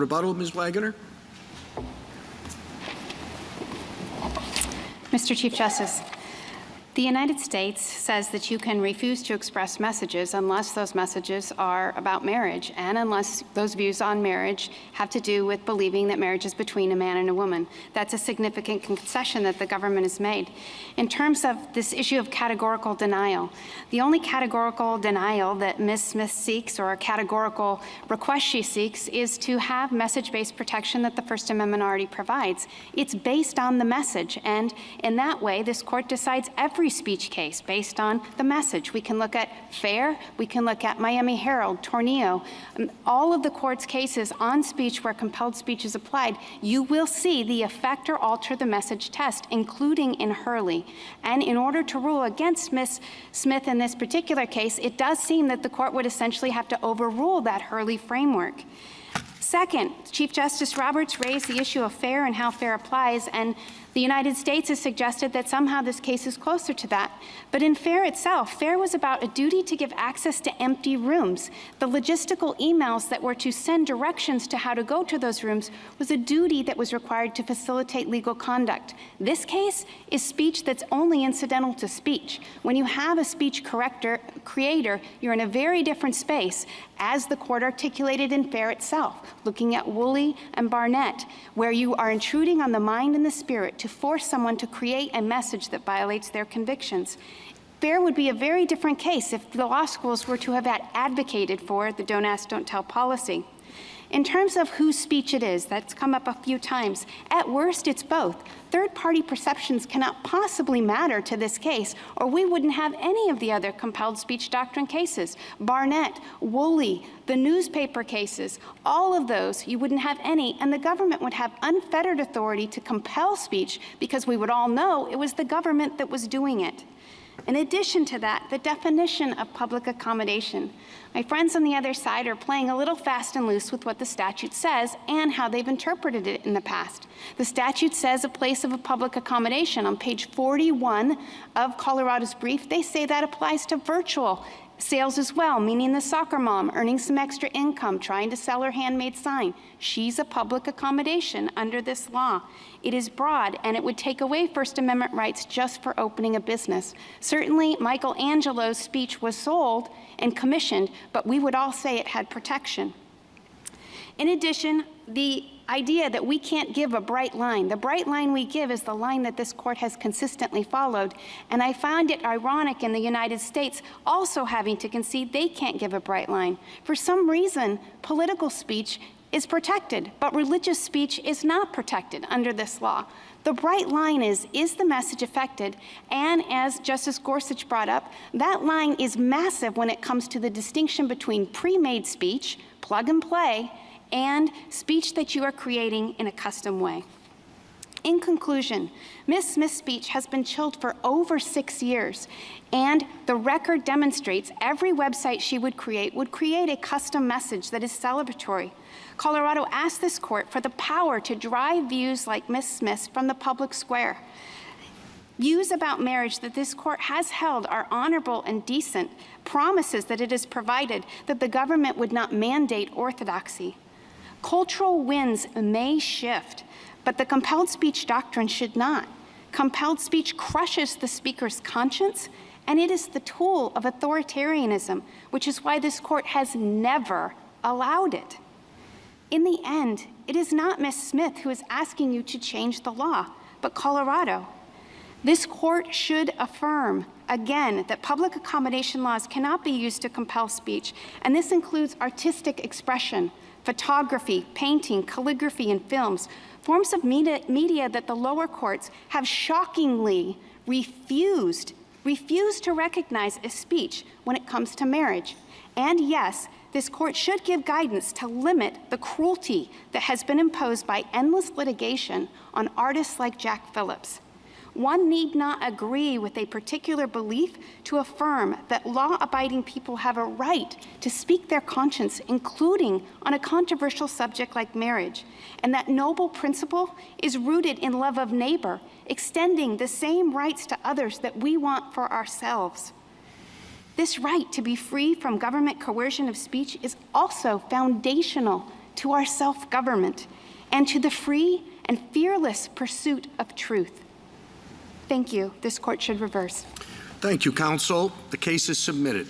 Rebuttal, Ms. Waggoner. Mr. Chief Justice, the United States says that you can refuse to express messages unless those messages are about marriage and unless those views on marriage have to do with believing that marriage is between a man and a woman. That's a significant concession that the government has made. In terms of this issue of categorical denial, the only categorical denial that Ms. Smith seeks, or a categorical request she seeks, is to have message-based protection that the First Amendment already provides. It's based on the message, and in that way, this court decides every speech case based on the message. We can look at FAIR, we can look at Miami Herald, Tornillo, all of the court's cases on speech where compelled speech is applied. You will see the affect or alter the message test, including in Hurley. And in order to rule against Ms. Smith in this particular case, it does seem that the court would essentially have to overrule that Hurley framework. Second, Chief Justice Roberts raised the issue of FAIR and how FAIR applies, and the United States has suggested that somehow this case is closer to that. But in FAIR itself, FAIR was about a duty to give access to empty rooms. The logistical emails that were to send directions to how to go to those rooms was a duty that was required to facilitate legal conduct. This case is speech that's only incidental to speech. When you have a speech creator, you're in a very different space, as the court articulated in FAIR itself, looking at Woolley and Barnett, where you are intruding on the mind and the spirit to force someone to create a message that violates their convictions. FAIR would be a very different case if the law schools were to have advocated for the don't ask, don't tell policy. In terms of whose speech it is, that's come up a few times. At worst, it's both. Third-party perceptions cannot possibly matter to this case, or we wouldn't have any of the other compelled speech doctrine cases. Barnett, Woolley, the newspaper cases, all of those, you wouldn't have any, and the government would have unfettered authority to compel speech because we would all know it was the government that was doing it. In addition to that, the definition of public accommodation. My friends on the other side are playing a little fast and loose with what the statute says and how they've interpreted it in the past. The statute says a place of a public accommodation. On page 41 of Colorado's brief, they say that applies to virtual sales as well, meaning the soccer mom earning some extra income, trying to sell her handmade sign. She's a public accommodation under this law. It is broad, and it would take away First Amendment rights just for opening a business. Certainly, Michelangelo's speech was sold and commissioned, but we would all say it had protection. In addition, the idea that we can't give a bright line. The bright line we give is the line that this court has consistently followed, and I find it ironic in the United States also having to concede they can't give a bright line. For some reason, political speech is protected, but religious speech is not protected under this law. The bright line is the message affected? And as Justice Gorsuch brought up, that line is massive when it comes to the distinction between pre-made speech, plug and play, and speech that you are creating in a custom way. In conclusion, Ms. Smith's speech has been chilled for over 6 years, and the record demonstrates every website she would create a custom message that is celebratory. Colorado asked this court for the power to drive views like Ms. Smith's from the public square. Views about marriage that this court has held are honorable and decent, promises that it has provided that the government would not mandate orthodoxy. Cultural winds may shift, but the compelled speech doctrine should not. Compelled speech crushes the speaker's conscience, and it is the tool of authoritarianism, which is why this court has never allowed it. In the end, it is not Ms. Smith who is asking you to change the law, but Colorado. This court should affirm, again, that public accommodation laws cannot be used to compel speech, and this includes artistic expression, photography, painting, calligraphy, and films, forms of media that the lower courts have shockingly refused to recognize as speech when it comes to marriage. And yes, this court should give guidance to limit the cruelty that has been imposed by endless litigation on artists like Jack Phillips. One need not agree with a particular belief to affirm that law-abiding people have a right to speak their conscience, including on a controversial subject like marriage, and that noble principle is rooted in love of neighbor, extending the same rights to others that we want for ourselves. This right to be free from government coercion of speech is also foundational to our self-government, and to the free and fearless pursuit of truth. Thank you. This court should reverse. Thank you, counsel. The case is submitted.